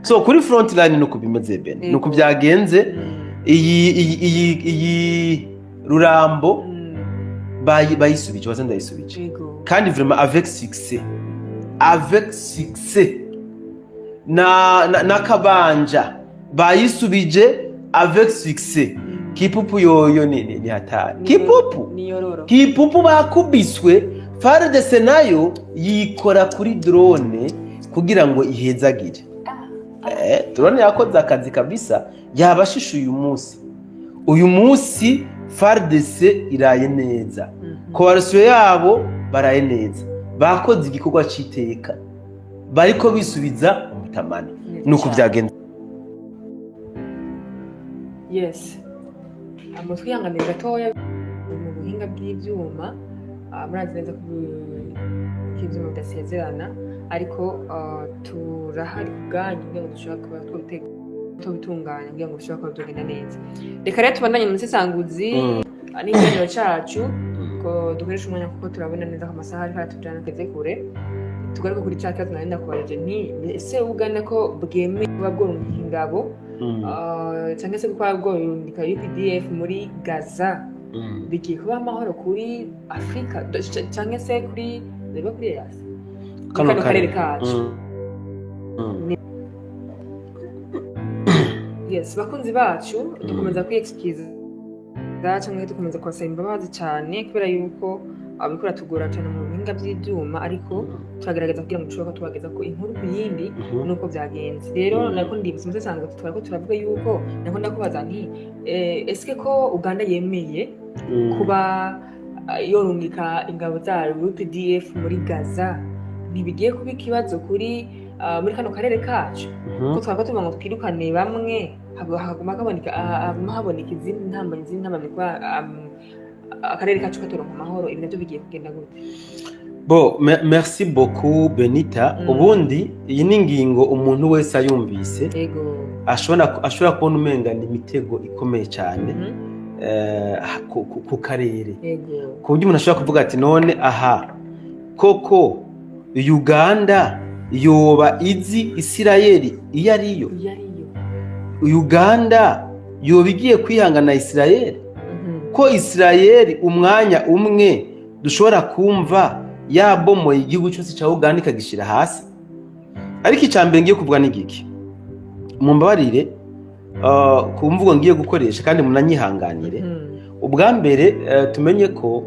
So kuri front line nuko bimeze bene nuko byagenze. iyi Rurambo bayisubije wazenda yisubije kandi vraiment avec succès na Kabanja bayisubije avec succès. Kipupu yoyo ni hatari, kipupu bakubiswe. FARDC nayo yikora kuri drone kugira ngo ihezagire. Drone yakoze akazi kabisa, yabashisha uyu munsi FARDC iraye neza, coalition yabo baraye neza, bakoze igikorwa citeka bariko bisubiza umutamani nuko byagenze. Yes, amutwi yanganiye gatoya mu buhinga bw'ivyuma murazi neza ko ivyuma bidasezerana, ariko turahari kuganira kugira ngo dushobora kuba tubitunganya kugira ngo bishobora kuba byogenda neza. Reka rero tubandanye mu nsesanguzi n'ikiganiro cacu ko dukoresha umwanya kuko turabona neza ko amasaha ari haratujana keze kure. Tugaruka kuri ca kibazo nari ndakubaje nti ese Uganda ko bwemeye kuba bworunga ingabo cyangwa se kuba bworunga UPDF muri Gaza bigiye kuba amahoro kuri Afrika cyangwa se kuri EAC kano karere kacu? Yes, bakunzi bacu dukomeza kwiexcuse cyangwa dukomeza kwasaba imbabazi cyane kubera yuko abikora tugora cyane mu buhinga by'ibyuma, ariko turagerageza kugira ngo dushobore tubageza ko inkuru ku yindi nuko byagenze. Rero nako ndibutse sanzwe tutwara ko turavuga yuko nako ndakubaza nti eske ko Uganda yemeye kuba yorungika ingabo zayo UPDF muri Gaza ntibigiye kuba ikibazo kuri muri kano karere kacu ko twako tuvuga ngo twirukane bamwe haguma haboneka izindi ntambamyi kwa akarere kacu katoronka amahoro, ibi nabyo bigiye kugenda gute? Merci beaucoup Benita. Ubundi iyi ni ingingo umuntu wese ayumvise ashobora kubona umenga ni imitego ikomeye cyane ku karere, ku buryo umuntu ashobora kuvuga ati none aha koko Uganda yoba izi Isirayeli iyo ariyo? Uganda yoba igiye kwihangana Isirayeli? Ko Isirayeli umwanya umwe dushobora kumva yabomoye igihugu cyose cya Uganda ikagishira hasi. Ariko icambere ngiye kuvuga ni giki, mumbabarire ku mvugo ngiye gukoresha kandi munanyihanganire. Ubwa mbere tumenye ko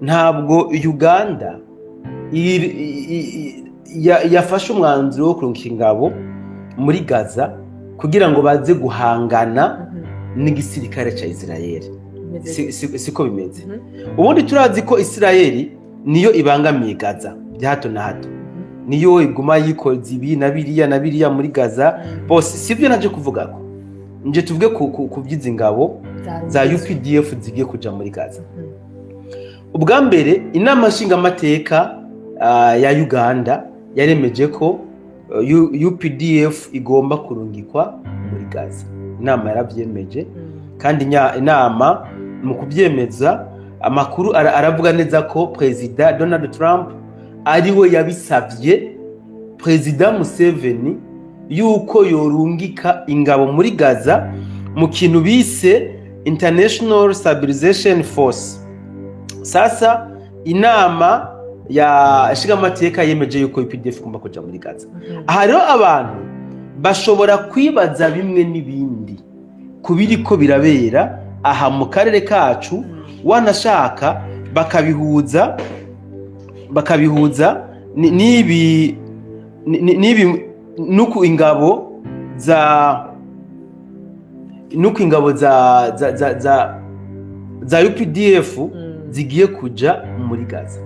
ntabwo Uganda yafashe umwanzuro wo kurungika ingabo muri Gaza kugira ngo baze guhangana n'igisirikare cya Isirayeli. Siko bimeze. Ubundi turazi ko Isirayeli niyo ibangamiye Gaza bya hato na hato, niyo iguma yikoze ibi na biriya muri Gaza bose. Sibyo naje kuvuga ko nje tuvuge ku by'izi ngabo za UPDF zigiye kuja muri Gaza. Ubwa mbere inama nshingamateka ya Uganda yaremeje ko UPDF igomba kurungikwa muri Gaza. Inama yaravyemeje kandi inama mu kubyemeza amakuru aravuga neza ko President Donald Trump ariwe yabisabye President Museveni yuko yorungika ingabo muri Gaza mu kintu bise International Stabilization Force. Sasa inama ya nshingamateka yemeje yuko UPDF igomba kuja muri Gaza. Aha rero abantu bashobora kwibaza bimwe n'ibindi kubiriko birabera aha mu karere kacu, wanashaka bakabihuza nibi nuko ingabo za UPDF zigiye kuja muri Gaza.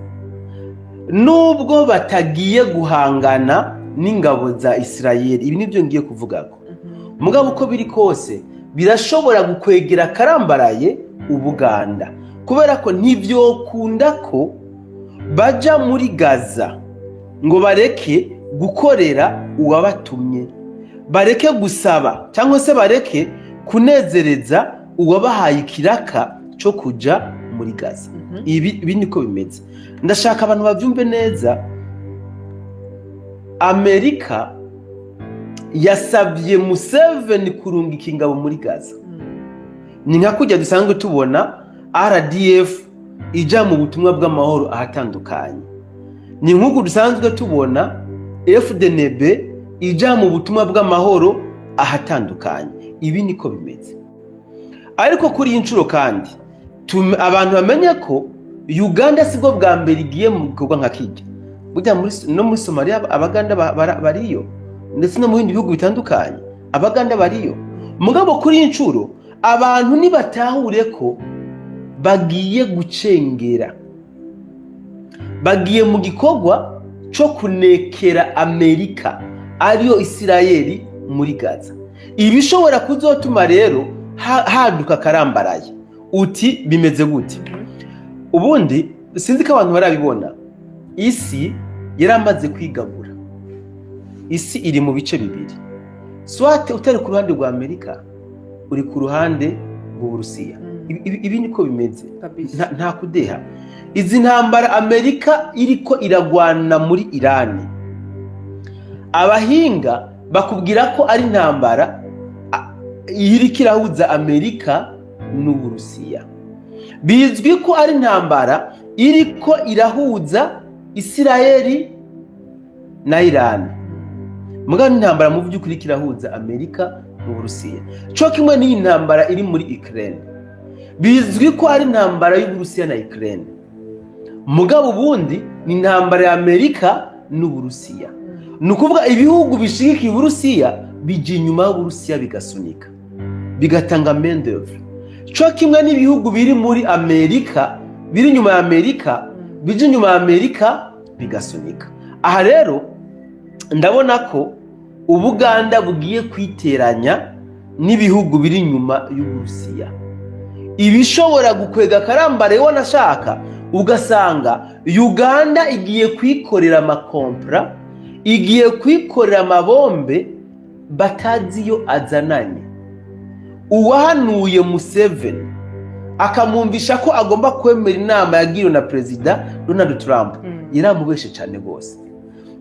Nubwo batagiye guhangana n'ingabo za Isirayeli, ibi nibyo ngiye kuvugako. Mugabo uko biri kose birashobora gukwegera karambaraye Ubuganda, kubera ko ntivyokunda ko baja muri Gaza ngo bareke gukorera uwabatumye, bareke gusaba cyangwa se bareke kunezereza uwabahaye ikiraka cyo kuja muri Gaza. Ibi niko bimeze. Ndashaka abantu bavyumve neza. Amerika yasabye Museveni kurungika ingabo muri Gaza. Ni nka kujya dusanzwe tubona RDF ija mu butumwa bw'amahoro ahatandukanye. Ni nk'uko dusanzwe tubona FDNB ija mu butumwa bw'amahoro ahatandukanye. Ibi niko bimeze. Ariko kuri iyi nshuro kandi abantu bamenye ko Uganda sibwo bwa mbere igiye mu gikorwa nka kijya. Burya no muri Somalia Abaganda bariyo, ndetse no mu bindi bihugu bitandukanye Abaganda bariyo. Mugabo kuri iyi nshuro abantu nibatahure ko bagiye gucengera, bagiye mu gikorwa cyo kunekera Amerika ariyo Isirayeli muri Gaza. Ibishobora kuzotuma rero haduka karambaraye. Uti bimeze gute? Ubundi sinzi ko abantu barabibona, isi yaramaze kwigabura. Isi iri mu bice bibiri. Swate utari ku ruhande rwa Amerika, uri ku ruhande rw'Uburusiya. Ibi niko bimeze. Nta kudeha. Izi ntambara Amerika iriko iragwana muri Irani, abahinga bakubwira ko ari ntambara iriko irahuza Amerika n'Uburusiya. Bizwi ko ari ntambara iriko irahuza Isirayeli na Irani. Mugabo intambara mu by'ukuri kirahuza Amerika n'Uburusiya. Cyo kimwe n'iyi ntambara iri muri Ukraine. Bizwi ko ari intambara y'Uburusiya na Ukraine. Mugabo ubundi ni intambara ya Amerika n'Uburusiya. Nukuvuga ibihugu bishigikiye Uburusiya bije inyuma y'Uburusiya bigasunika, bigatanga main d'oeuvre. Cyo kimwe n'ibihugu biri muri Amerika, biri inyuma ya Amerika, bije inyuma ya Amerika bigasunika. Aha rero ndabona ko Ubuganda bugiye kwiteranya n'ibihugu biri inyuma y'Uburusiya. Ibishobora gukwega karambare wanashaka ugasanga Uganda igiye kwikorera amakompra, igiye kwikorera amabombe batazi yo azananye. Uwahanuye Museveni akamwumvisha ko agomba kwemera inama yagiriwe na President Donald Trump, yaramubeshe cyane gose.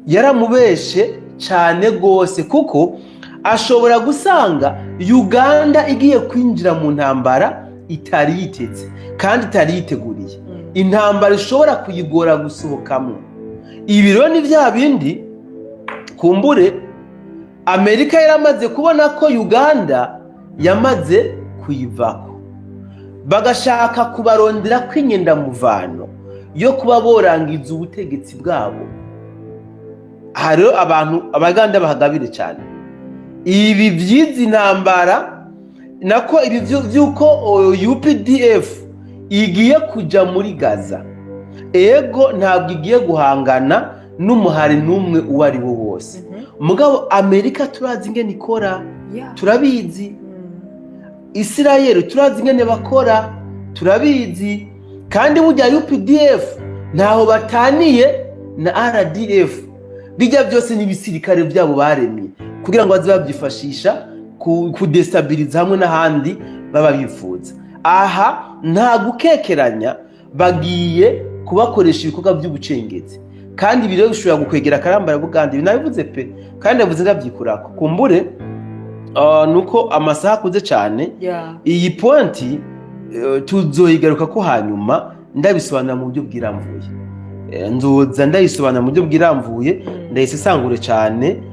yaramubeshe cyane gose kuko ashobora gusanga Uganda igiye kwinjira mu ntambara itari yiteze kandi itari yiteguriye, intambara ishobora kuyigora gusohokamo. Ibi rero ni bya bindi kumbure Amerika yaramaze kubona ko Uganda yamaze kuyivako, bagashaka kubarondera kw'inyendamuvano yo kuba borangiza ubutegetsi bwabo. Hariho abantu Abaganda bahagabire cyane ibi by'izi ntambara, nako ibi by'uko UPDF igiye kuja muri Gaza. Ego ntabwo igiye guhangana n'umuhari n'umwe uwo ari wo wose, mugabo Amerika turazi ingene ikora, turabizi. Israel turazi ingene bakora, turabizi. Kandi burya UPDF ntaho bataniye na RDF, bijya byose n'ibisirikare byabo baremye kugira ngo baze babyifashisha kudestabiliza hamwe n'ahandi baba bifuza. Aha nta gukekeranya, bagiye kubakoresha ibikorwa by'ubucengezi, kandi biro bishobora gukwegera akarambara Buganda. Ibi nabivuze pe, kandi navuze ndabyikurako. Kumbure nuko amasaha akuze cyane, iyi pointi tuzoyigaruka ko hanyuma ndabisobanura mu buryo bwiramvuye. Nzoza ndayisobanura mu buryo bwiramvuye, ndayisesangure cyane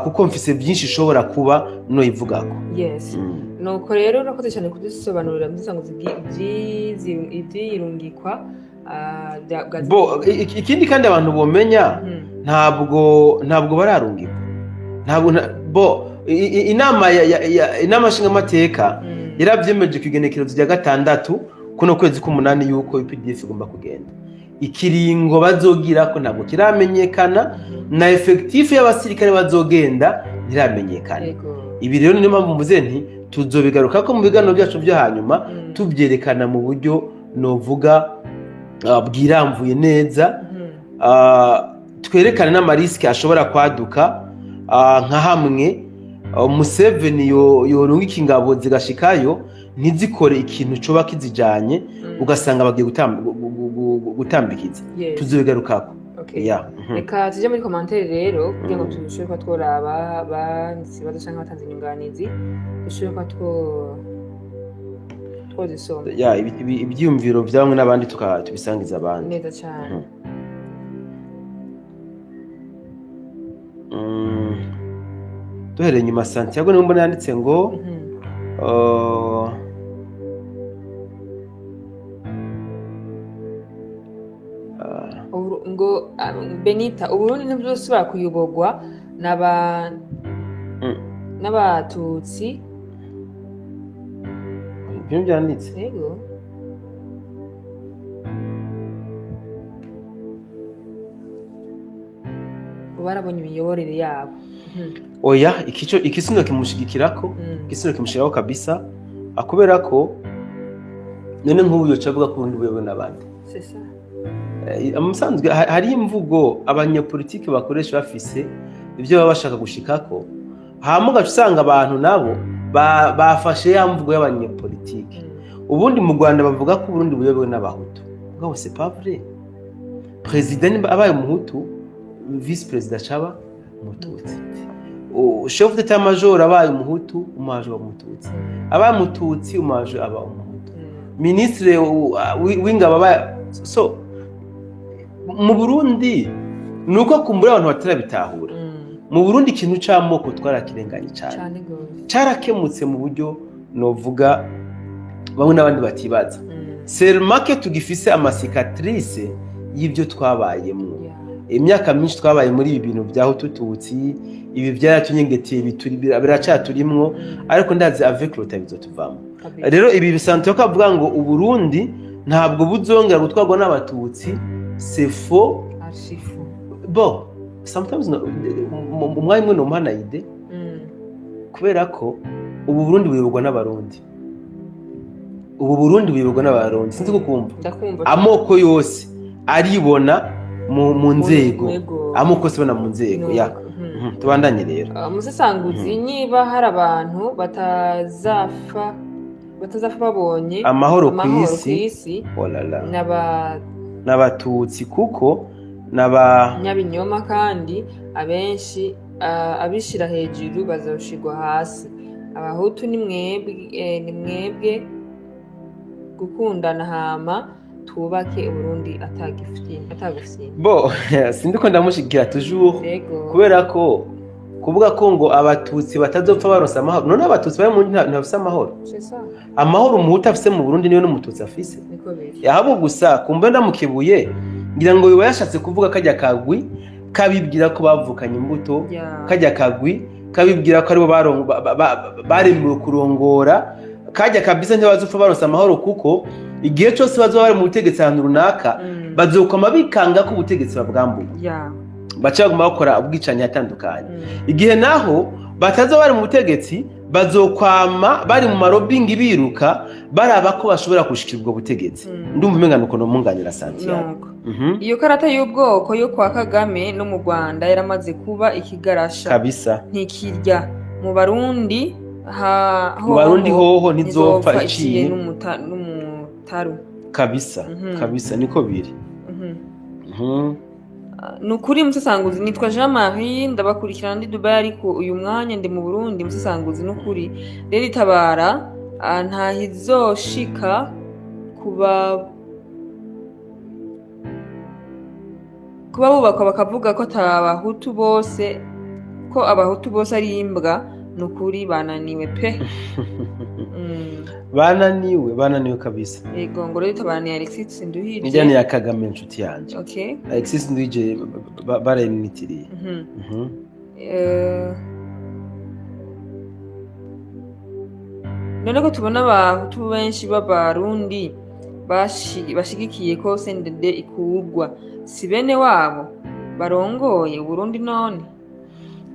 kuko mfise byinshi ishobora kuba no ivugako. Yes. Nuko rero nakoze cyane kudusobanurira mbisanguze ibyirungikwa ikindi kandi abantu bomenya, ntabwo bararungikwa. Inama nshingamateka yarabyemeje ku igenekerezo rya 6 kuno kwezi k'umunani yuko UPDF igomba kugenda. Ikiringo bazogira ko ntabwo kiramenyekana, na effectif y'abasirikare bazogenda ntiramenyekana. Ibi rero niyo mpamvu mvuze nti tuzobigaruka ko mu biganiro byacu byo hanyuma tubyerekana mu buryo novuga bwiramvuye neza, twerekana n'amariske ashobora kwaduka, nka hamwe Museveni yorungika ingabo zigashikayo ntizikore ikintu coba kizijanye, ugasanga bagiye gutambikiza. Tuzobigarukako. Reka tujye muri commentaire rero kugira ngo tushobore kuba tworaba banditse badashaka batanze inyunganizi, dushobore kuba twozisoma ibyiyumviro bya bamwe n'abandi tubisangiza abandi neza cyane. Duhereye nyuma Santiago niwe mbona yanditse ngo ngo Benita Uburundi ntibyose bakuyobogwa n'abatutsi. Ibyo byanditse yego barabonye imiyoborere yabo. Oya, ikisino kimushigikirako, ikisino kimushiraho kabisa, akubera ko none nk'ubu yo cavuga ko undi buyobe n'abandi. C'est ça. Amusanzwe hari imvugo abanyapolitiki bakoresha bafise ibyo baba bashaka gushikako, hamuga usanga abantu nabo bafashe ya mvugo y'abanyapolitiki. Ubundi mu Rwanda bavuga ko Burundi buyobewe n'abahutu, ngabo c'est pas vrai. President abaye umuhutu, vice president chaba umututsi, chef d'état major abaye umuhutu, umaje wa mututsi, abaye mututsi umaje aba umuhutu, ministre w'ingabo abaye. So mu Burundi nuko kumbura abantu batarabitahura. Mu Burundi ikintu cy'amoko twarakirenganye cyane, cyarakemutse mu buryo novuga bamwe n'abandi batibaza. Sermake tugifise amasicatrice y'ibyo twabayemo. Imyaka myinshi twabaye muri ibi bintu byaho tututsi, ibi byaratunyengetiye biracaturimwo, ariko ndazi avec le temps bizotuvamo. Rero ibi bisanzwe ko avuga ngo Uburundi ntabwo buzongera gutwarwa n'abatutsi, c'est faux. Bon, sometimes umwanya umwe n'umuhana ide, kubera ko ubu Burundi buyoborwa n'abarundi. Ubu Burundi buyoborwa n'abarundi, sinzi kukumva. Amoko yose aribona mu nzego, amoko se bana mu nzego. Tubandanye rero. Musesanguzi niba hari abantu batazapfa babonye amahoro ku isi n'abatutsi, kuko nyabinyoma kandi abenshi abishira hejuru bazoshigwa hasi. Abahutu ni mwebwe gukundana hama twubake Uburundi atagufyina. Bo sindiko ndamushigikira toujours kubera ko kuvuga ko ngo abatutsi batazopfa baronsa amahoro, none abatutsi bari mu ntafise amahoro. Amahoro umuhutu afise mu Burundi niyo n'umututsi afise. Yahabo gusa kumbe ndamukebuye ngira ngo biba yashatse kuvuga kajya kagwi kabibwira ko bavukanye imbuto, kajya kagwi kabibwira ko aribo baremewe kurongora, kajya kabisa ntibazopfa baronsa amahoro kuko igihe cyose bazoba bari mu butegetsi ahantu runaka bazokoma bikanga ko ubutegetsi babwambuye, baca baguma bakora ubwicanyi hatandukanye. Igihe naho batazoba bari mu butegetsi bazokwama bari mu marobingi biruka baraba ko bashobora gushikira ubwo butegetsi. Ndumva umenga nuko no munganira Santiago. Iyo karata y'ubwoko yo kwa Kagame no mu Rwanda yaramaze kuba ikigarasha kabisa, ntikirya mu Barundi hoho ntizopfa iciye n'umutaru kabisa. Kabisa niko biri. Nukuri musasanguzi, nitwa Jean Marie ndabakurikirana ndi Dubai ariko uyu mwanya ndi mu Burundi. Musasanguzi nukuri rero itabara ntahizoshika kuba bubakwa bakavuga ko abahutu bose ari imbwa. Nukuri bananiwe pe. bananiwe kabisa. Yego ngo rero itabara ni Alexis Nduhije nijyane ya Kagame inshuti yanje. Okay, Alexis Nduhije barayimwitiriye. none ko tubona abahutu benshi b'Abarundi bashigikiye ko CNDD ikurwa, si bene wabo barongoye Burundi none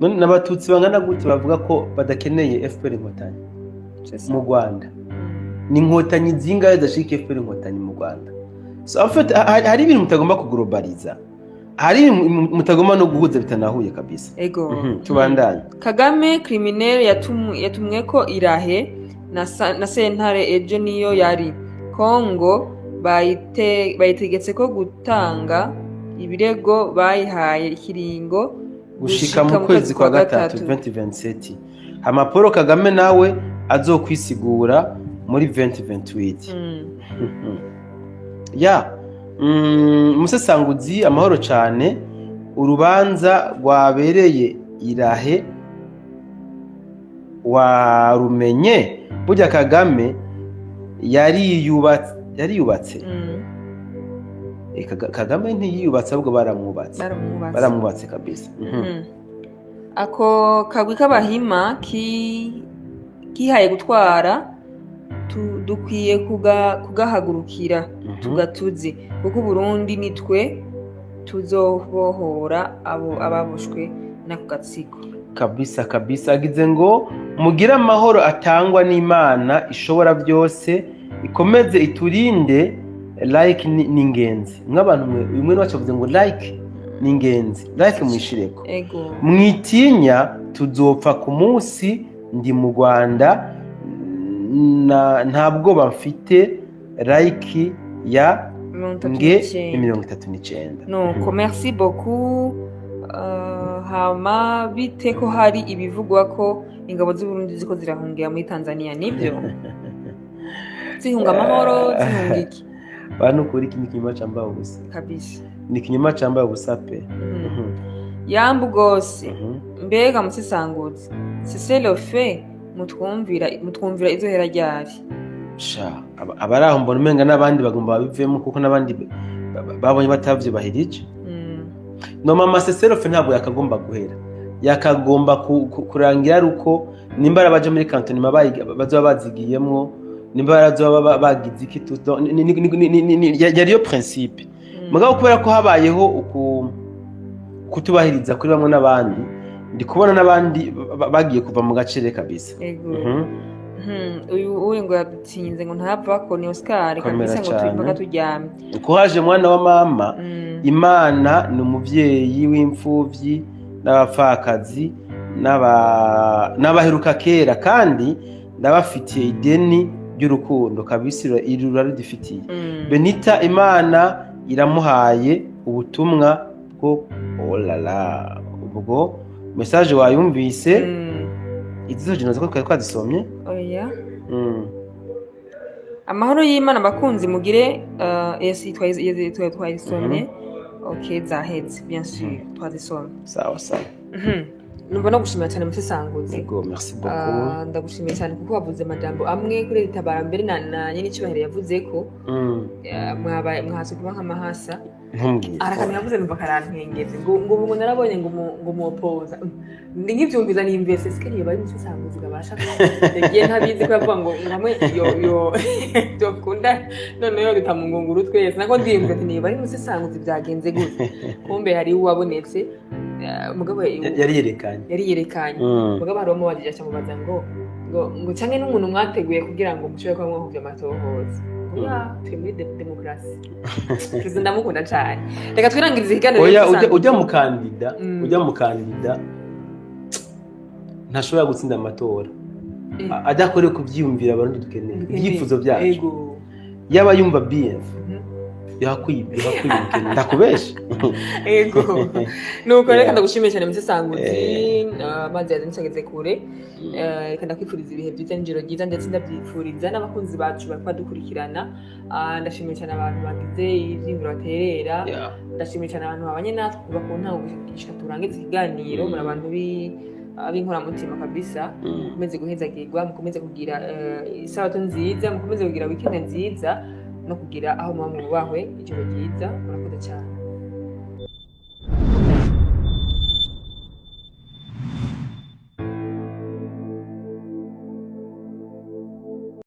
n'abatutsi bangana gute bavuga ko badakeneye FPR inkotanyi mu Rwanda? Ni inkotanyi zingahe zashika FPR inkotanyi mu Rwanda? So en fait hari ibintu mutagomba kuglobaliza, hari mutagomba no guhuza bitanahuye kabisa. Ego tubandanye. Kagame criminel yatumwe ko irahe na sentare ejo niyo yari Kongo bayitegetse ko gutanga ibirego bayihaye ikiringo gushika mu kwezi kwa gatatu 2027. Paul Kagame nawe azokwisigura muri 2028. Musasanguzi amahoro cyane. Urubanza rwabereye irahe warumenye burya Kagame yariyubatse. Kagame ntiyiyubatse ahubwo baramwubatse kabisa. Ako kagwi k'abahima kihaye gutwara dukwiye kugahagurukira tugatuze kuko Burundi nitwe tuzobohora ababushwe n'ako gatsiko kabisa. Agize ngo mugire amahoro atangwa n'Imana ishobora byose, ikomeze iturinde. Like ni ingenzi nk'abantu mwe bacavuze ngo like ni ingenzi, like mwishireko mwitinya tuzopfa ku munsi ndi mu Rwanda nta bwoba mfite. Like ya nge 39. nuko merci beaucoup. Hama bite ko hari ibivugwa ko ingabo z'u Burundi ziko zirahungira muri Tanzania? Nibyo zihunga amahoro zihunga iki? Bantu kuri iki kinyoma cyambaye ubusa kabisa, ni kinyoma cyambaye ubusa pe. Yambu gose mbega musisanguzi siselofe mutwumvira izo hera ryari sha abaraho mbona umenga n'abandi bagomba babivemo kuko n'abandi babonye batavye bahirije. No mama seselofe ntabwo yakagomba guhera, yakagomba kurangira ruko nimbara baje muri cantonnement bazoba bazigiyemwo, nimbara bazoba bagize iki tuto yariyo principe. Mugabo kubera ko habayeho kutubahiriza kuri bamwe n'abandi, ndi kubona n'abandi bagiye kuva mu gacere kabisa. uyu ngo yadutsinze ngo ntapfa ko ni Oscar kabisa ngo twimpaka turyamye. Uko haje mwana wa mama, Imana ni umuvyeyi w'imfuvyi n'abapfakazi n'abaheruka kera, kandi ndabafitiye ideni ry'urukundo kabisa irura ridifitiye. Benita Imana iramuhaye ubutumwa kuko olala ubwo message wayumvise izo jino zako twazisomye oya amahoro y'Imana bakunzi mugire esi twayisomye okay zaheze bien sûr twazisomye sawa sawa numva no gushimira cyane musesanguzi yego merci beaucoup ndagushimiye cyane kuko wavuze amajambo amwe kuri ritabara mbere na nyine cyubahiro yavuze ko mwahase kuba nk'amahasa arakamenya yavuze numva karantengeze ngo narabonye ngo muopoza ndi nkibyumviza ni investe sikariye bari musesanguzi gabasha yagiye ntabizi ko yavuga ngo ngamwe yo dokunda none yo bitamungunguru twese nako ndimve ati niba ari musesanguzi byagenze gute kumbe hari uwabonetse mugabo yari yerekanye mugabo hari uwo wagiye cyamubaza ngo cyangwa n'umuntu mwateguye kugira ngo mushobore kuba mwahuvye amatohoza turi muri demokarasi perezida ndamukunda cyane reka twirangirize ikiganiro ujya mu kandida ntashobora gutsinda amatora adakoreye kubyiyumvira abarundi dukeneye ibyifuzo byacu yaba yumva BF yakwibukene ndakubesha ego nuko reka ndagushimiye cyane musesanguzi maze yazensageze kure reka ndakwifuriza ibihe byiza n'ijoro ryiza ndetse ndabyifuriza n'abakunzi bacu bari badukurikirana ndashimiye cyane abantu bagize ivyiyumviro baterera ndashimiye cyane abantu babanye natwe kuva ku ntango gushika turangiza ikiganiro muri abantu ab'inkoramutima kabisa mukomeze guhezagirwa mukomeze kugira isabato nziza mukomeze kugira weekend nziza no kugira aho muba mubahwe ijoro ryiza murakoze cyane